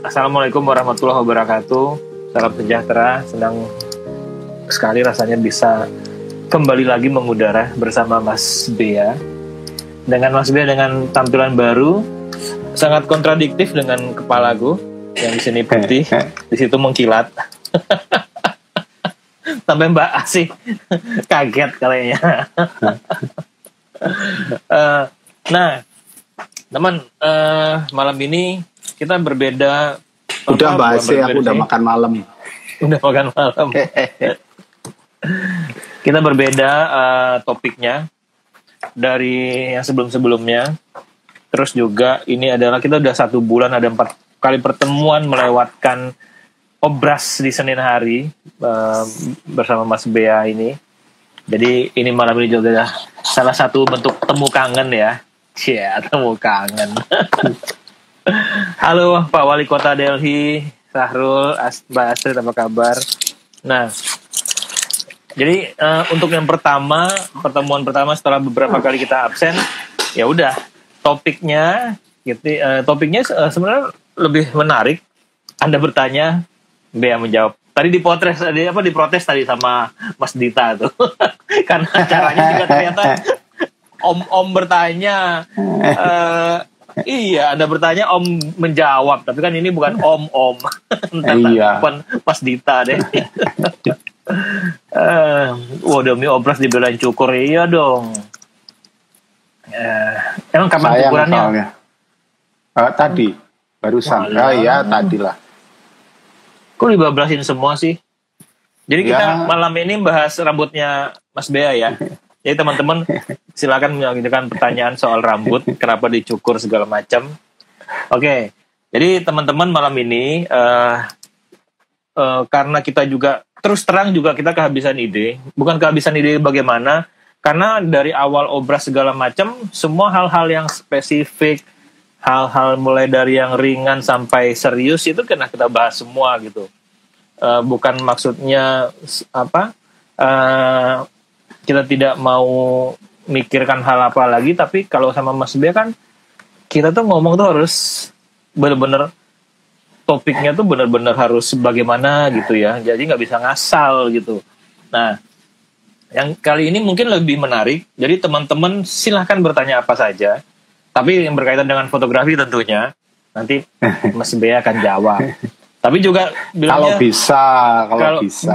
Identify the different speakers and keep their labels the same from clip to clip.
Speaker 1: Assalamualaikum warahmatullahi wabarakatuh. Salam sejahtera. Senang sekali rasanya bisa kembali lagi mengudara bersama Mas Bea. Dengan Mas Bea dengan tampilan baru, sangat kontradiktif dengan kepalaku yang di sini putih, di situ mengkilat. Sampai Mbak Asih kaget kayaknya. Nah, teman, malam ini kita berbeda.
Speaker 2: Udah Mbak Asih, aku udah makan malam.
Speaker 1: Udah makan malam. Kita berbeda topiknya dari yang sebelum-sebelumnya. Terus juga ini adalah kita udah 1 bulan ada 4 kali pertemuan melewatkan obras di Senin hari bersama Mas Bea ini. Jadi ini malam ini juga salah satu bentuk temu kangen ya. Cia, temu kangen. Halo Pak Wali Kota Delhi, Sahrul, Mbak Astrid, apa kabar? Nah, jadi untuk yang pertama, pertemuan pertama setelah beberapa kali kita absen, ya udah topiknya, gitu. Topiknya sebenarnya lebih menarik. Anda bertanya, Bea menjawab. Tadi diprotes tadi sama Mas Dita tuh, karena caranya juga ternyata om bertanya, iya, Anda bertanya, om menjawab, tapi kan ini bukan om.
Speaker 2: Iya.
Speaker 1: Bukan Mas Dita deh. Wah, demi obras dibelain cukur, iya dong. Emang kapan ukurannya?
Speaker 2: Tadi, barusan. Iya, tadi lah.
Speaker 1: Kok dibablasin semua sih? Jadi kita malam ini bahas rambutnya Mas Bea ya. Jadi teman-teman silakan mengajukan pertanyaan soal rambut, kenapa dicukur segala macam. Oke, jadi teman-teman malam ini karena kita juga terus terang juga kita kehabisan ide. Bukan kehabisan ide bagaimana, karena dari awal obras segala macam, semua hal-hal yang spesifik, hal-hal mulai dari yang ringan sampai serius itu kena kita bahas semua gitu. Bukan maksudnya apa? Kita tidak mau mikirkan hal apa lagi, tapi kalau sama Mas Bea kan kita tuh ngomong tuh harus benar-benar topiknya tuh benar-benar harus bagaimana gitu ya, jadi nggak bisa ngasal gitu. Nah, yang kali ini mungkin lebih menarik, jadi teman-teman silahkan bertanya apa saja, tapi yang berkaitan dengan fotografi tentunya nanti Mas Bea akan jawab. Tapi juga bilangnya, kalau bisa,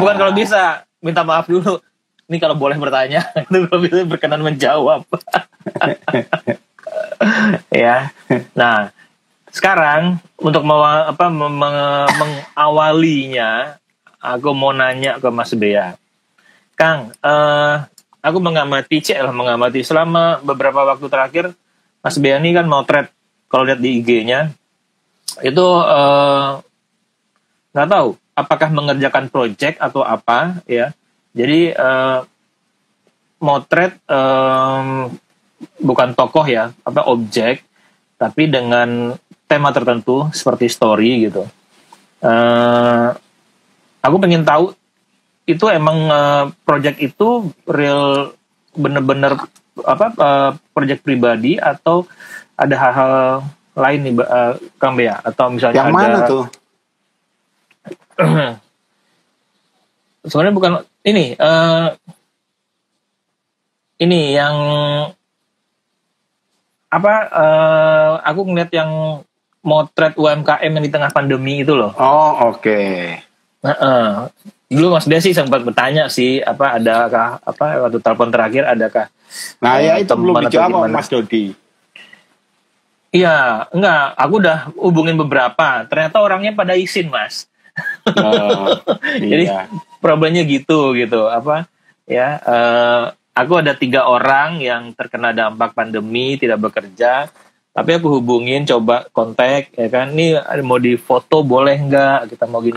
Speaker 1: bukan kalau bisa, minta maaf dulu. Ini kalau boleh bertanya, itu kalau bisa berkenan menjawab. Ya. Nah, sekarang untuk mengawalinya, aku mau nanya ke Mas Bea. Kang, aku mengamati selama beberapa waktu terakhir, Mas Bea ini kan motret, kalau lihat di IG-nya, itu nggak tahu apakah mengerjakan project atau apa ya. Jadi motret bukan tokoh ya, objek, tapi dengan tema tertentu seperti story gitu. Aku pengen tahu itu emang project itu real bener-bener project pribadi atau ada hal-hal lain nih Kang Bea, atau misalnya
Speaker 2: yang mana tuh?
Speaker 1: Sebenarnya bukan ini yang aku ngeliat yang motret UMKM yang di tengah pandemi itu loh.
Speaker 2: Oh, oke.
Speaker 1: Dulu Mas Bea sih sempat bertanya sih, adakah waktu telepon terakhir adakah?
Speaker 2: Nah, ya itu belum dijawab Mas Dodi.
Speaker 1: Iya, enggak, aku udah hubungin beberapa. Ternyata orangnya pada izin, Mas. Jadi problemnya gitu aku ada 3 orang yang terkena dampak pandemi tidak bekerja, tapi aku hubungin, coba kontak ya kan, ini mau di foto boleh nggak, kita mau gini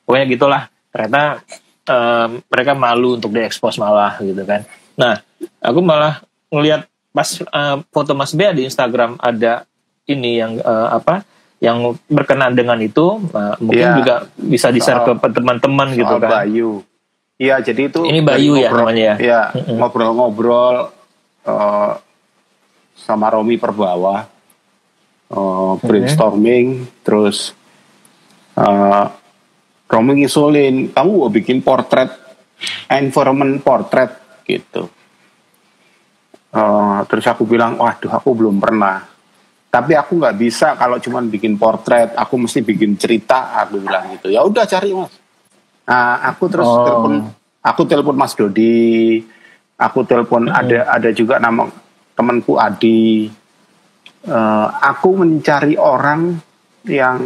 Speaker 1: pokoknya gitulah. Ternyata mereka malu untuk diekspos malah gitu kan. Nah, aku malah ngelihat pas foto Mas Bea di Instagram ada ini yang yang berkenan dengan itu, mungkin juga bisa di-share ke teman-teman gitu kan.
Speaker 2: Bayu. Iya, jadi itu
Speaker 1: ini Bayu ya namanya ya.
Speaker 2: Iya, ngobrol-ngobrol sama Romi Perbawa. brainstorming, terus Romi ngisulin, kamu mau bikin portrait, environment portrait gitu. Terus aku bilang, waduh aku belum pernah. Tapi aku nggak bisa kalau cuma bikin portrait, aku mesti bikin cerita, aku bilang gitu. Ya udah cari mas. Nah, aku terus telepon Mas Dodi, aku telepon ada juga nama temanku Adi. Aku mencari orang yang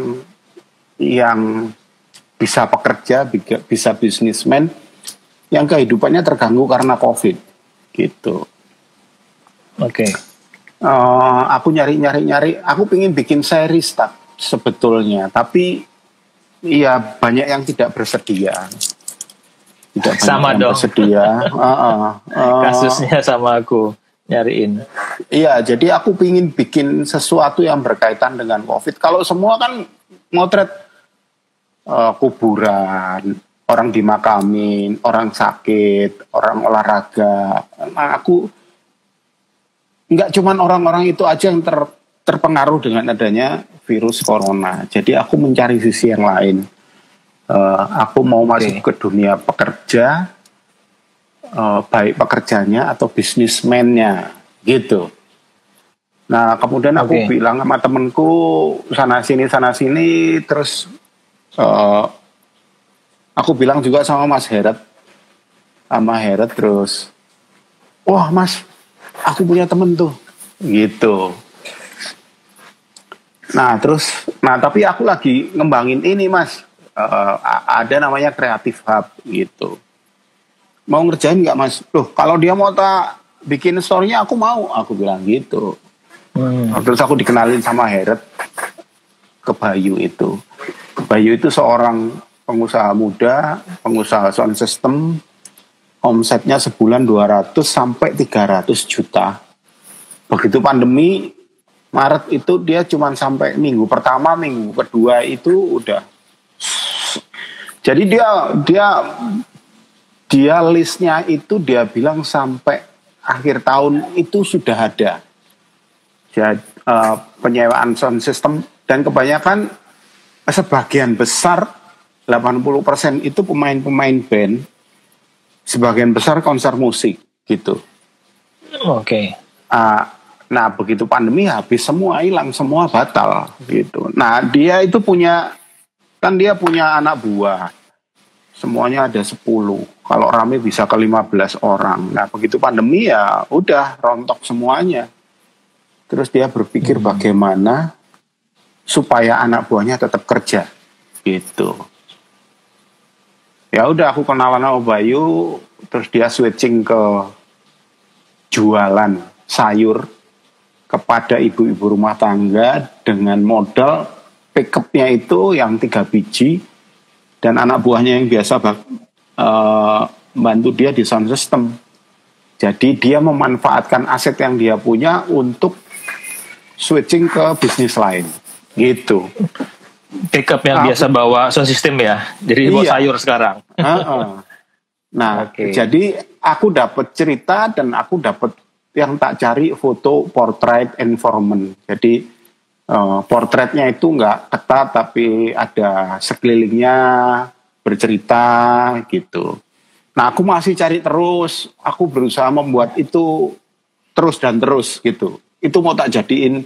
Speaker 2: bisa pekerja, bisa bisnismen, yang kehidupannya terganggu karena COVID, gitu.
Speaker 1: Oke.
Speaker 2: Aku nyari, aku pengen bikin series sebetulnya, tapi iya banyak yang tidak bersedia.
Speaker 1: Sama dong.
Speaker 2: Bersedia.
Speaker 1: Kasusnya sama aku nyariin.
Speaker 2: Iya, jadi aku pengen bikin sesuatu yang berkaitan dengan COVID. Kalau semua kan motret kuburan, orang dimakamin, orang sakit, orang olahraga. Nah, aku nggak cuman orang-orang itu aja yang terpengaruh dengan adanya virus corona. Jadi aku mencari sisi yang lain. Aku mau masuk ke dunia pekerja, baik pekerjanya atau bisnismennya, gitu. Nah kemudian aku bilang sama temenku sana sini, terus aku bilang juga sama Mas Heret, terus, wah Mas, aku punya temen tuh, gitu. Nah tapi aku lagi ngembangin ini Mas, ada namanya Creative Hub gitu. Mau ngerjain nggak Mas? Loh kalau dia mau tak bikin story-nya aku mau, aku bilang gitu. Terus aku dikenalin sama Heret ke Bayu itu. Bayu itu seorang pengusaha muda, pengusaha sound system, omsetnya sebulan 200 sampai 300 juta. Begitu pandemi Maret itu dia cuma sampai minggu pertama, minggu kedua itu udah. Jadi dia listnya itu dia bilang sampai akhir tahun itu sudah ada. Jadi, penyewaan sound system dan kebanyakan sebagian besar 80% itu pemain-pemain band, sebagian besar konser musik gitu.
Speaker 1: Oke.
Speaker 2: Nah begitu pandemi habis semua hilang, semua batal gitu. Nah dia itu punya anak buah, semuanya ada 10. Kalau rame bisa ke 15 orang. Nah begitu pandemi ya udah rontok semuanya. Terus dia berpikir bagaimana supaya anak buahnya tetap kerja gitu. Ya udah aku kenalan sama Bayu, terus dia switching ke jualan sayur kepada ibu-ibu rumah tangga dengan modal pickupnya itu yang 3 biji dan anak buahnya yang biasa bantu dia di sound system. Jadi dia memanfaatkan aset yang dia punya untuk switching ke bisnis lain gitu.
Speaker 1: Pickup yang biasa bawa sound system ya, jadi bawa sayur sekarang.
Speaker 2: Nah, jadi aku dapat cerita dan aku dapat yang tak cari foto portrait environment. Jadi portraitnya itu nggak ketat tapi ada sekelilingnya bercerita gitu. Nah, aku masih cari terus, aku berusaha membuat itu terus dan terus gitu. Itu mau tak jadiin,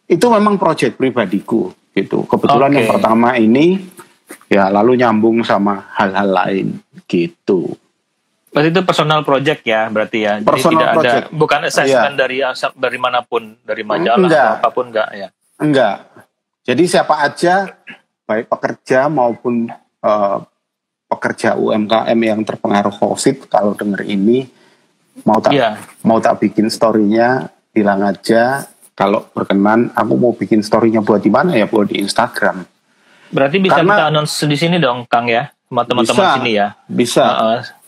Speaker 2: itu memang proyek pribadiku gitu. Kebetulan yang pertama ini ya lalu nyambung sama hal-hal lain gitu.
Speaker 1: Berarti itu personal project ya, berarti ya. Jadi personal tidak project. Ada, bukan assessment dari manapun, dari majalah atau apapun enggak ya.
Speaker 2: Enggak. Jadi siapa aja, baik pekerja maupun pekerja UMKM yang terpengaruh COVID, kalau dengar ini mau tak bikin story-nya, bilang aja. Kalau berkenan, aku mau bikin story-nya buat di mana ya, buat di Instagram.
Speaker 1: Berarti bisa kita announce di sini dong, Kang ya, sama teman-teman sini ya.
Speaker 2: Bisa.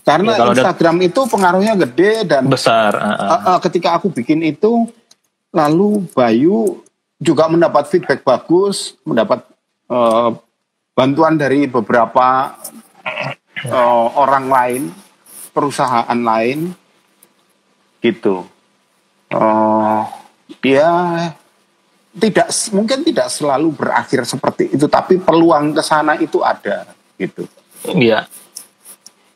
Speaker 2: Karena ya, Instagram itu pengaruhnya gede dan
Speaker 1: besar.
Speaker 2: Ketika aku bikin itu, lalu Bayu juga mendapat feedback bagus, mendapat bantuan dari beberapa orang lain, perusahaan lain, gitu. mungkin tidak selalu berakhir seperti itu, tapi peluang ke sana itu ada gitu.
Speaker 1: Iya.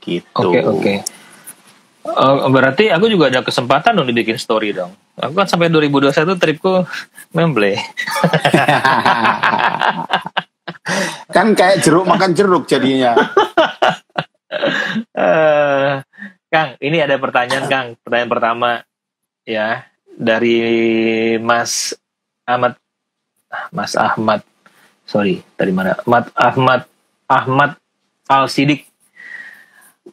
Speaker 2: Gitu.
Speaker 1: Oke. Berarti aku juga ada kesempatan dong dibikin story dong. Aku kan sampai 2021 tripku memble.
Speaker 2: Kan kayak jeruk makan jeruk jadinya.
Speaker 1: Kang, ini ada pertanyaan Kang. Pertanyaan pertama ya dari Mas Ahmad. Sorry, dari mana? Ahmad Al-Sidik.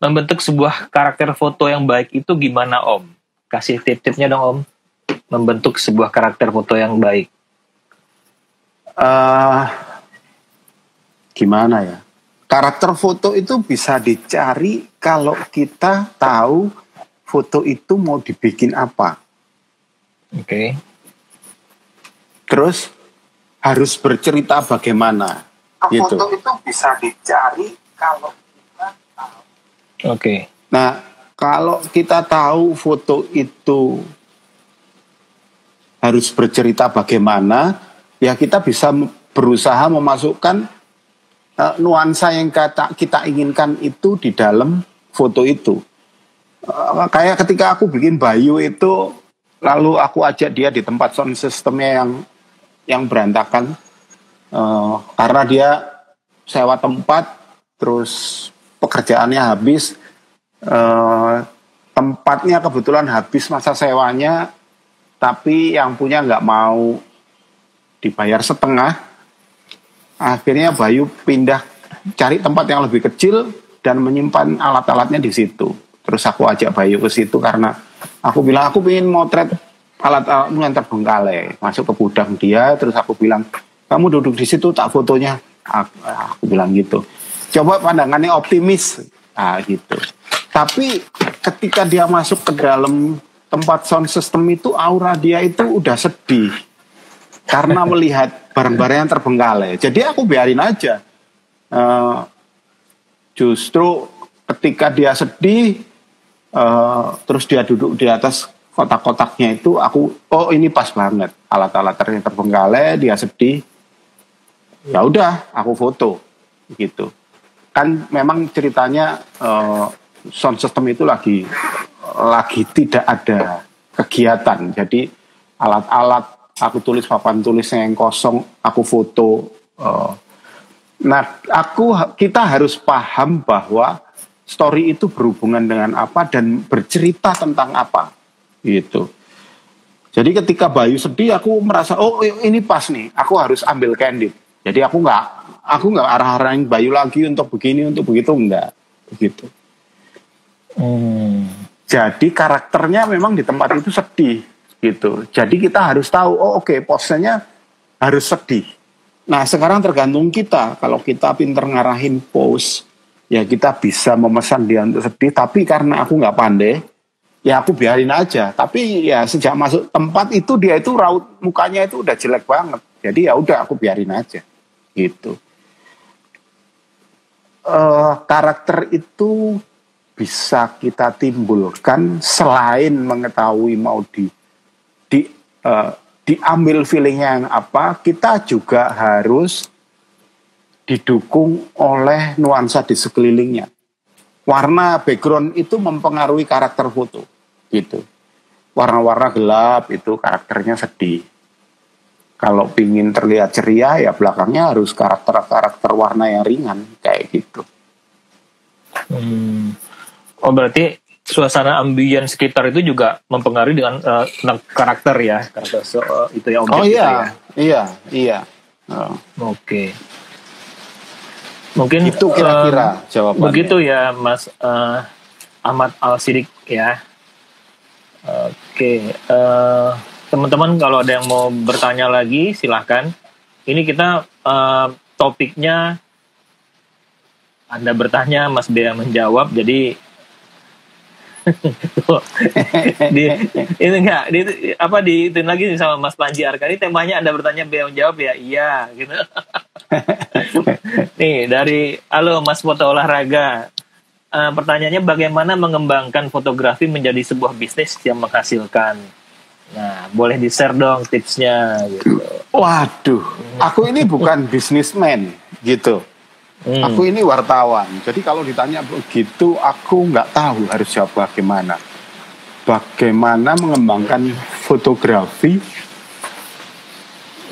Speaker 1: Membentuk sebuah karakter foto yang baik itu gimana Om? Kasih tip-tipnya dong Om. Membentuk sebuah karakter foto yang baik.
Speaker 2: Gimana ya? Karakter foto itu bisa dicari kalau kita tahu foto itu mau dibikin apa.
Speaker 1: Oke.
Speaker 2: Terus harus bercerita bagaimana. Gitu. Foto itu bisa dicari kalau kita tahu.
Speaker 1: Oke.
Speaker 2: Nah, kalau kita tahu foto itu harus bercerita bagaimana, ya kita bisa berusaha memasukkan nuansa yang kita inginkan itu di dalam foto itu. Kayak ketika aku bikin Bayu itu, lalu aku ajak dia di tempat sound systemnya yang berantakan, karena dia sewa tempat, terus pekerjaannya habis, tempatnya kebetulan habis masa sewanya, tapi yang punya nggak mau dibayar setengah. Akhirnya Bayu pindah cari tempat yang lebih kecil dan menyimpan alat-alatnya di situ. Terus aku ajak Bayu ke situ karena aku bilang aku ingin motret alat-alatmu yang terbengkalai. Masuk ke gudang dia, terus aku bilang kamu duduk di situ tak fotonya. Aku bilang gitu. Coba pandangannya optimis, gitu. Tapi ketika dia masuk ke dalam tempat sound system itu, aura dia itu udah sedih karena melihat barang-barang yang terbengkalai. Jadi aku biarin aja. Justru ketika dia sedih, terus dia duduk di atas kotak-kotaknya itu, ini pas banget. Alat-alat yang terbengkalai, dia sedih. Ya udah, aku foto gitu. Kan memang ceritanya sound system itu lagi tidak ada kegiatan. Jadi alat-alat aku tulis papan tulisnya yang kosong, aku foto. Nah, kita harus paham bahwa story itu berhubungan dengan apa dan bercerita tentang apa, gitu. Jadi ketika Bayu sedih, aku merasa ini pas nih, aku harus ambil candid. Jadi aku nggak arah-arahin Bayu lagi untuk begini, untuk begitu, enggak, begitu. Jadi karakternya memang di tempat itu sedih. Gitu. Jadi kita harus tahu, posenya harus sedih. Nah, sekarang tergantung kita. Kalau kita pinter ngarahin pose, ya kita bisa memesan dia untuk sedih. Tapi karena aku nggak pandai, ya aku biarin aja. Tapi ya sejak masuk tempat itu dia itu raut mukanya itu udah jelek banget. Jadi ya udah aku biarin aja. Gitu. Karakter itu bisa kita timbulkan selain mengetahui mau diambil feelingnya yang apa, kita juga harus didukung oleh nuansa di sekelilingnya. Warna background itu mempengaruhi karakter foto, gitu. Warna-warna gelap itu karakternya sedih. Kalau pingin terlihat ceria, ya belakangnya harus karakter warna yang ringan, kayak gitu.
Speaker 1: Berarti suasana ambien sekitar itu juga mempengaruhi dengan karakter ya, itu ya objek.
Speaker 2: Iya.
Speaker 1: Oke. Mungkin
Speaker 2: itu kira-kira jawabannya.
Speaker 1: Begitu ya Mas Ahmad Al-Sidik ya. Oke. Teman-teman kalau ada yang mau bertanya lagi silahkan. Ini kita topiknya Anda bertanya, Mas Bea menjawab. Jadi itu lagi sama Mas Panji Arkadi, temanya Anda bertanya Bea menjawab ya, iya gitu. Nih dari halo Mas Foto Olahraga, pertanyaannya bagaimana mengembangkan fotografi menjadi sebuah bisnis yang menghasilkan. Nah boleh di-share dong tipsnya gitu.
Speaker 2: Waduh, aku ini bukan bisnismen gitu. Aku ini wartawan. Jadi kalau ditanya begitu, aku nggak tahu harus jawab bagaimana. Bagaimana mengembangkan fotografi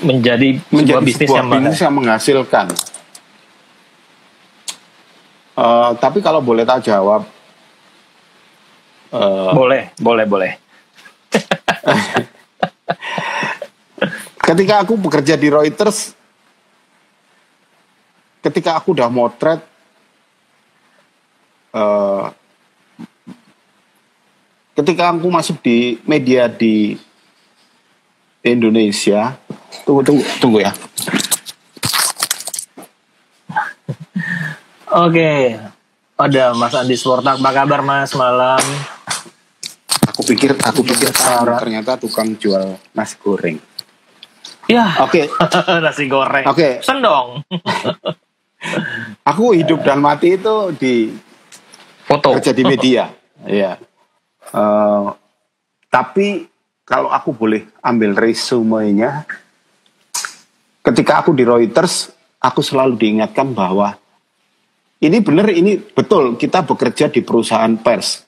Speaker 1: menjadi sebuah bisnis
Speaker 2: yang menghasilkan. Tapi kalau boleh tak jawab,
Speaker 1: boleh.
Speaker 2: Ketika aku bekerja di Reuters, ketika aku udah motret, ketika aku masuk di media di Indonesia, tunggu ya.
Speaker 1: Oke, ada Mas Andi Sportak. Apa kabar Mas malam?
Speaker 2: Aku pikir ternyata tukang jual nasi goreng.
Speaker 1: Ya,
Speaker 2: Oke.
Speaker 1: Nasi goreng.
Speaker 2: Oke.
Speaker 1: Sendong.
Speaker 2: Aku hidup dan mati itu di
Speaker 1: Foto.
Speaker 2: kerja di media. Iya. Tapi kalau aku boleh ambil resumenya, ketika aku di Reuters, aku selalu diingatkan bahwa ini benar, ini betul, kita bekerja di perusahaan pers.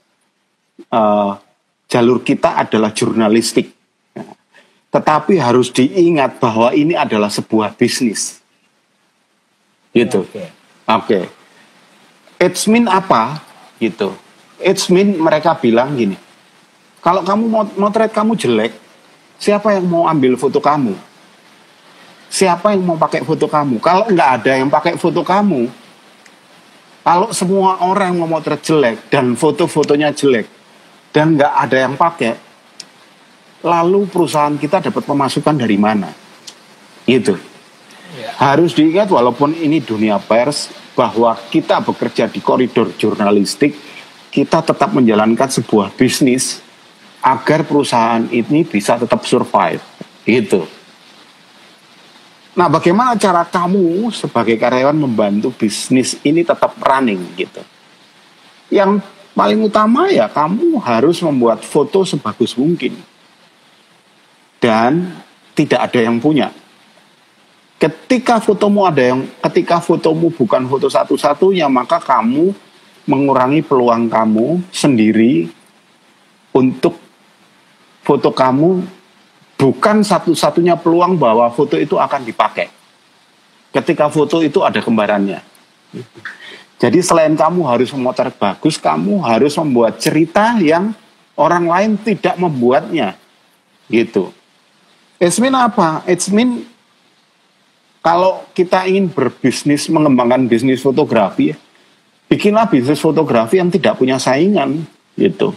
Speaker 2: Jalur kita adalah jurnalistik. Tetapi harus diingat bahwa ini adalah sebuah bisnis. Gitu. Oke. It's mean apa? Gitu. It's mean mereka bilang gini. Kalau kamu motret kamu jelek, siapa yang mau ambil foto kamu? Siapa yang mau pakai foto kamu? Kalau nggak ada yang pakai foto kamu, kalau semua orang mau motret jelek dan foto-fotonya jelek dan nggak ada yang pakai, lalu perusahaan kita dapat pemasukan dari mana? Gitu. Harus diingat walaupun ini dunia pers, bahwa kita bekerja di koridor jurnalistik, kita tetap menjalankan sebuah bisnis agar perusahaan ini bisa tetap survive. Gitu. Nah, bagaimana cara kamu sebagai karyawan membantu bisnis ini tetap running gitu? Yang paling utama ya kamu harus membuat foto sebagus mungkin. Dan tidak ada yang punya. Ketika fotomu bukan foto satu-satunya, maka kamu mengurangi peluang kamu sendiri untuk foto kamu bukan satu-satunya peluang bahwa foto itu akan dipakai. Ketika foto itu ada kembarannya. Jadi selain kamu harus memotret bagus, kamu harus membuat cerita yang orang lain tidak membuatnya. Gitu. It's mean apa? It's mean kalau kita ingin berbisnis, mengembangkan bisnis fotografi, bikinlah bisnis fotografi yang tidak punya saingan, gitu.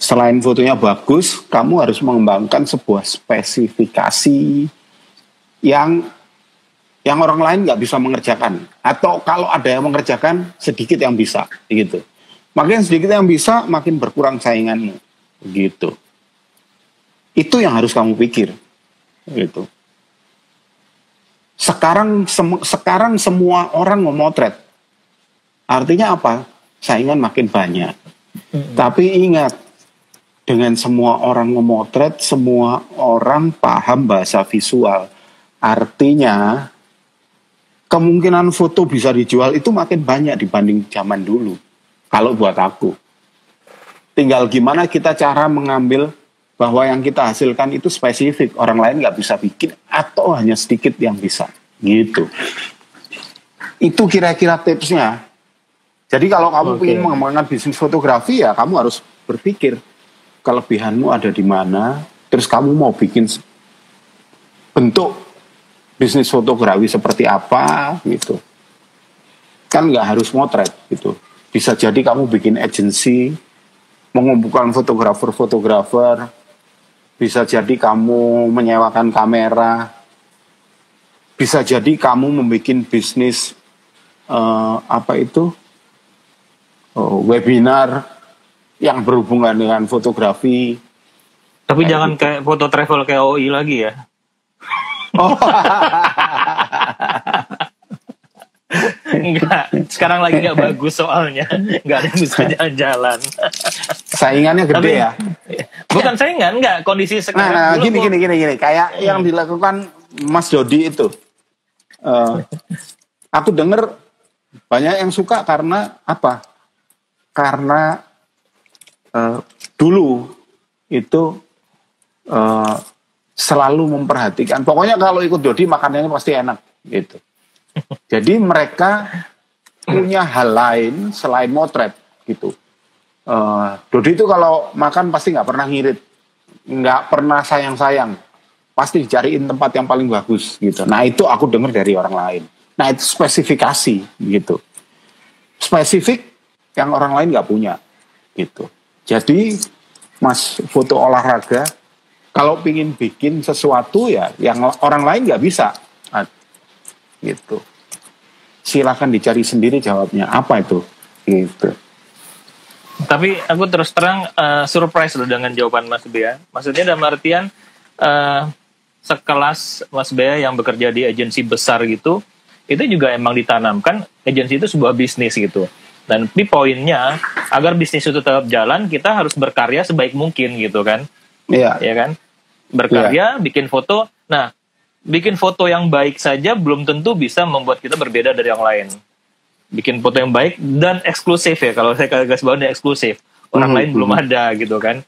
Speaker 2: Selain fotonya bagus, kamu harus mengembangkan sebuah spesifikasi yang orang lain nggak bisa mengerjakan. Atau kalau ada yang mengerjakan, sedikit yang bisa, gitu. Makin sedikit yang bisa, makin berkurang sainganmu, gitu. Itu yang harus kamu pikir, gitu. Sekarang semua orang memotret. Artinya apa? Saingan makin banyak. Tapi ingat, dengan semua orang memotret, semua orang paham bahasa visual. Artinya, kemungkinan foto bisa dijual itu makin banyak dibanding zaman dulu. Kalau buat aku. Tinggal gimana kita cara mengambil bahwa yang kita hasilkan itu spesifik, orang lain nggak bisa bikin atau hanya sedikit yang bisa, gitu. Itu kira-kira tipsnya. Jadi kalau kamu ingin mengembangkan bisnis fotografi, ya kamu harus berpikir kelebihanmu ada di mana, terus kamu mau bikin bentuk bisnis fotografi seperti apa, gitu. Kan nggak harus motret, gitu. Bisa jadi kamu bikin agensi, mengumpulkan fotografer, bisa jadi kamu menyewakan kamera, bisa jadi kamu membuat bisnis webinar yang berhubungan dengan fotografi.
Speaker 1: Tapi jangan gitu. Kayak foto travel kayak OI lagi ya.
Speaker 2: Oh.
Speaker 1: Enggak, sekarang lagi nggak bagus soalnya, nggak ada yang bisa jalan-jalan.
Speaker 2: Saingannya gede. Tapi, ya.
Speaker 1: Bukan saingan, enggak. Kondisi sekarang.
Speaker 2: Nah,
Speaker 1: dulu
Speaker 2: gini. Kayak yang dilakukan Mas Dodi itu. Aku dengar banyak yang suka karena apa? Karena dulu itu selalu memperhatikan. Pokoknya kalau ikut Dodi makanannya pasti enak gitu. Jadi mereka punya hal lain selain motret gitu. Dodi itu kalau makan pasti nggak pernah ngirit, nggak pernah sayang-sayang, pasti dicariin tempat yang paling bagus gitu. Nah itu aku dengar dari orang lain. Nah itu spesifikasi gitu, spesifik yang orang lain nggak punya gitu. Jadi Mas foto olahraga, kalau pingin bikin sesuatu ya yang orang lain nggak bisa, gitu. Silakan dicari sendiri jawabnya apa itu, gitu.
Speaker 1: Tapi aku terus terang surprise loh dengan jawaban Mas Bea. Maksudnya dalam artian sekelas Mas Bea yang bekerja di agensi besar gitu, itu juga emang ditanamkan agensi itu sebuah bisnis gitu. Dan tapi poinnya agar bisnis itu tetap jalan, kita harus berkarya sebaik mungkin gitu kan.
Speaker 2: Iya.
Speaker 1: Ya kan? Berkarya, bikin foto. Nah, bikin foto yang baik saja belum tentu bisa membuat kita berbeda dari yang lain. Bikin foto yang baik dan eksklusif ya, kalau saya garis bawahi eksklusif, orang lain belum ada gitu kan.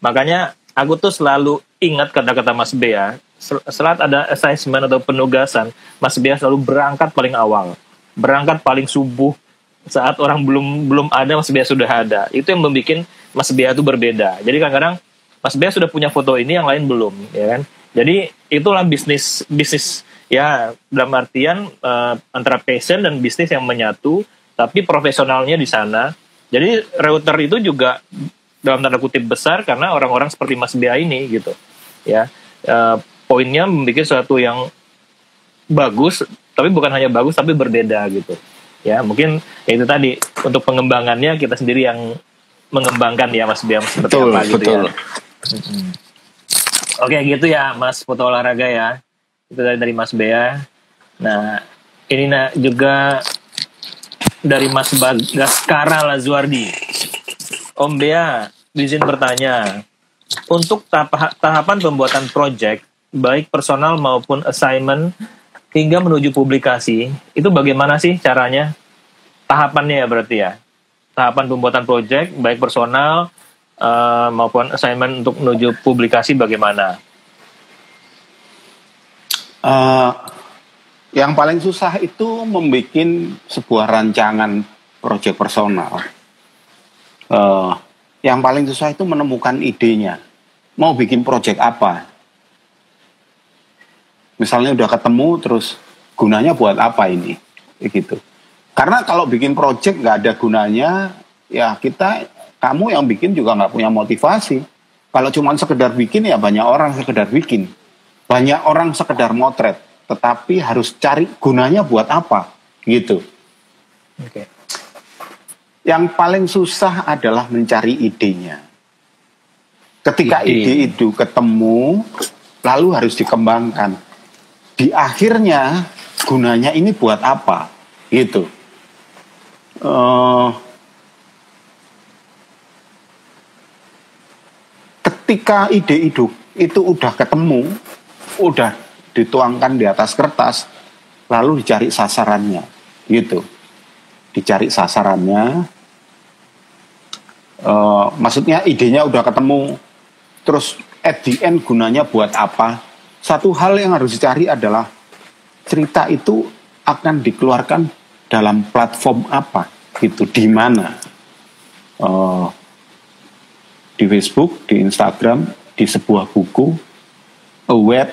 Speaker 1: Makanya aku tuh selalu ingat kata-kata Mas Bea, saat ada assignment atau penugasan, Mas Bea selalu berangkat paling awal, berangkat paling subuh, saat orang belum ada Mas Bea sudah ada. Itu yang membuat Mas Bea itu berbeda. Jadi kadang-kadang Mas Bea sudah punya foto ini, yang lain belum, ya kan. Jadi itulah bisnis ya, dalam artian antara passion dan bisnis yang menyatu, tapi profesionalnya di sana. Jadi router itu juga dalam tanda kutip besar karena orang-orang seperti Mas Bea ini gitu. Ya, poinnya membuat sesuatu yang bagus, tapi bukan hanya bagus tapi berbeda gitu. Ya, mungkin itu tadi untuk pengembangannya kita sendiri yang mengembangkan ya Mas Bea seperti
Speaker 2: betul,
Speaker 1: apa gitu
Speaker 2: betul.
Speaker 1: ya. Oke gitu ya Mas foto olahraga ya. Itu dari Mas Bea. Nah, ini juga dari Mas Bagaskara Lazuardi. Om Bea, izin bertanya. Untuk tahapan pembuatan project, baik personal maupun assignment, hingga menuju publikasi, itu bagaimana sih caranya? Tahapannya ya berarti ya? Tahapan pembuatan project, baik personal maupun assignment untuk menuju publikasi bagaimana?
Speaker 2: Yang paling susah itu membuat sebuah rancangan proyek personal. Yang paling susah itu menemukan idenya. Mau bikin proyek apa? Misalnya udah ketemu, terus gunanya buat apa ini? Gitu. Karena kalau bikin proyek nggak ada gunanya, ya kamu yang bikin juga nggak punya motivasi. Kalau cuma sekedar bikin, ya banyak orang sekedar bikin. Banyak orang sekedar motret, tetapi harus cari gunanya buat apa, gitu.
Speaker 1: Okay.
Speaker 2: Yang paling susah adalah mencari idenya. Ketika ide itu ketemu, lalu harus dikembangkan. Di akhirnya, gunanya ini buat apa, gitu. Ketika ide itu udah ketemu, udah dituangkan di atas kertas, lalu dicari sasarannya, gitu. Dicari sasarannya, maksudnya idenya udah ketemu, terus at the end gunanya buat apa? Satu hal yang harus dicari adalah cerita itu akan dikeluarkan dalam platform apa, gitu, di mana? Di Facebook, di Instagram, di sebuah buku, web,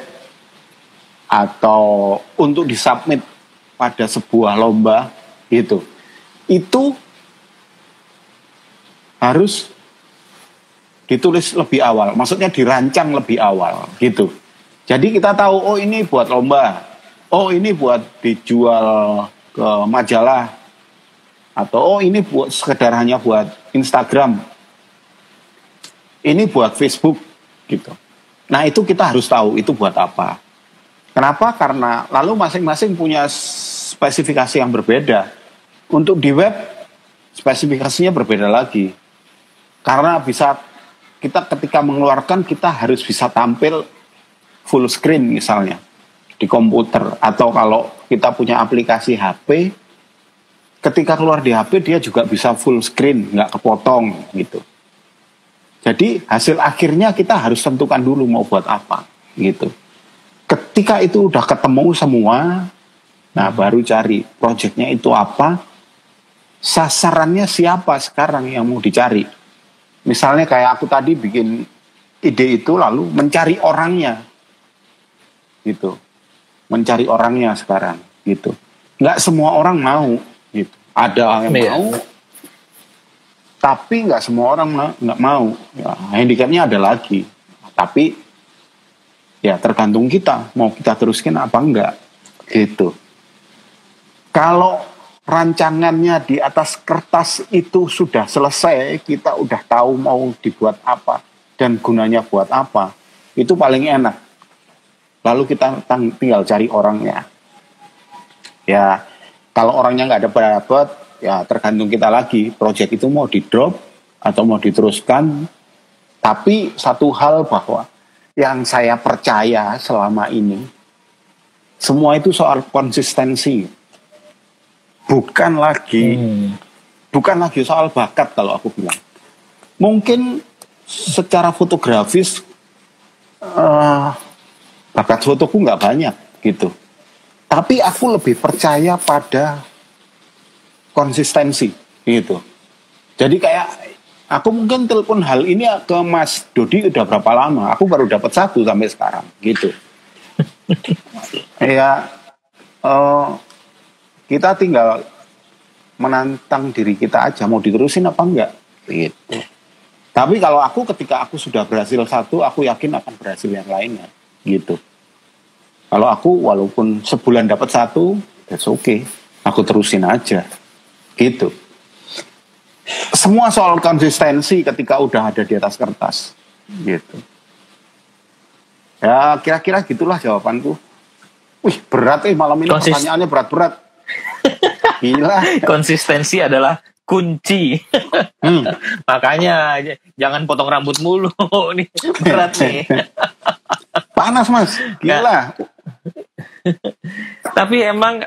Speaker 2: atau untuk disubmit pada sebuah lomba, gitu. Itu harus ditulis lebih awal, maksudnya dirancang lebih awal, gitu. Jadi kita tahu, oh ini buat lomba, oh ini buat dijual ke majalah, atau oh ini buat sekedar hanya buat Instagram, ini buat Facebook, gitu. Nah itu kita harus tahu itu buat apa. Kenapa? Karena lalu masing-masing punya spesifikasi yang berbeda. Untuk di web, spesifikasinya berbeda lagi. Karena bisa kita ketika mengeluarkan kita harus bisa tampil full screen misalnya di komputer, atau kalau kita punya aplikasi HP, ketika keluar di HP dia juga bisa full screen, nggak kepotong gitu. Jadi hasil akhirnya kita harus tentukan dulu mau buat apa gitu. Ketika itu udah ketemu semua, nah baru cari proyeknya itu apa, sasarannya siapa sekarang yang mau dicari. Misalnya kayak aku tadi bikin ide itu, lalu mencari orangnya gitu, mencari orangnya sekarang gitu. Nggak semua orang mau gitu, ada yang mau, tapi nggak semua orang nggak mau. Ya, handicapnya ada lagi, tapi ya tergantung kita mau kita teruskan apa enggak gitu. Kalau rancangannya di atas kertas itu sudah selesai, kita udah tahu mau dibuat apa dan gunanya buat apa, itu paling enak. Lalu kita tinggal cari orangnya. Ya, kalau orangnya nggak dapat, ya tergantung kita lagi, proyek itu mau di-drop atau mau diteruskan. Tapi satu hal bahwa yang saya percaya selama ini, semua itu soal konsistensi. Bukan lagi soal bakat kalau aku bilang. Mungkin secara fotografis bakat fotoku nggak banyak gitu. Tapi aku lebih percaya pada konsistensi gitu. Jadi kayak aku mungkin telepon hal ini ke Mas Dodi udah berapa lama? Aku baru dapat 1 sampai sekarang gitu. Ya. Kita tinggal menantang diri kita aja mau diterusin apa enggak gitu. Tapi kalau aku ketika aku sudah berhasil 1, aku yakin akan berhasil yang lainnya gitu. Kalau aku walaupun sebulan dapat 1, that's okay, aku terusin aja gitu. Semua soal konsistensi ketika udah ada di atas kertas gitu. Ya kira-kira gitulah jawabanku. Wih berat malam ini pertanyaannya berat-berat. Gila.
Speaker 1: Konsistensi adalah kunci. Makanya jangan potong rambut mulu nih, berat nih.
Speaker 2: Panas Mas, gila.
Speaker 1: Tapi emang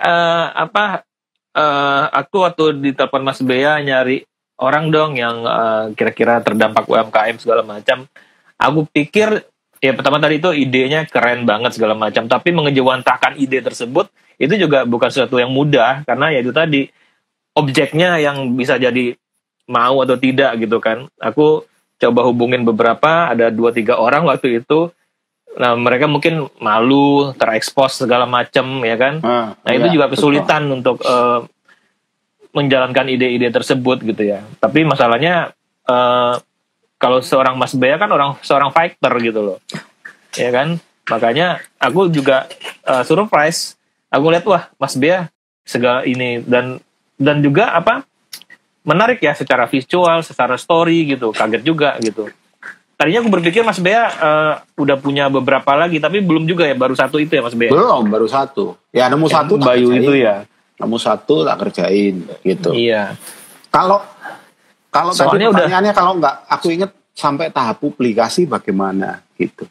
Speaker 1: aku waktu ditelepon Mas Bea nyari orang dong yang kira-kira terdampak UMKM segala macam. Aku pikir ya pertama tadi itu idenya keren banget segala macam, tapi mengejawantahkan ide tersebut itu juga bukan sesuatu yang mudah, karena ya itu tadi objeknya yang bisa jadi mau atau tidak gitu kan. Aku coba hubungin beberapa, ada 2-3 orang waktu itu. Nah mereka mungkin malu, terekspos segala macam ya kan. Nah itu juga kesulitan untuk menjalankan ide-ide tersebut gitu ya. Tapi masalahnya kalau seorang Mas Bea kan seorang fighter gitu loh, ya kan. Makanya aku juga surprise. Aku lihat wah Mas Bea segala ini dan juga menarik ya secara visual, secara story gitu. Kaget juga gitu. Tadinya aku berpikir Mas Bea udah punya beberapa lagi, tapi belum juga ya, baru 1 itu ya Mas Bea.
Speaker 2: Belum, baru 1. Ya nemu 1
Speaker 1: Bayu itu ya.
Speaker 2: Nemu 1 tak kerjain gitu.
Speaker 1: Iya.
Speaker 2: Kalau tadi
Speaker 1: Soalnya
Speaker 2: pertanyaannya kalau nggak aku ingat sampai tahap publikasi bagaimana gitu.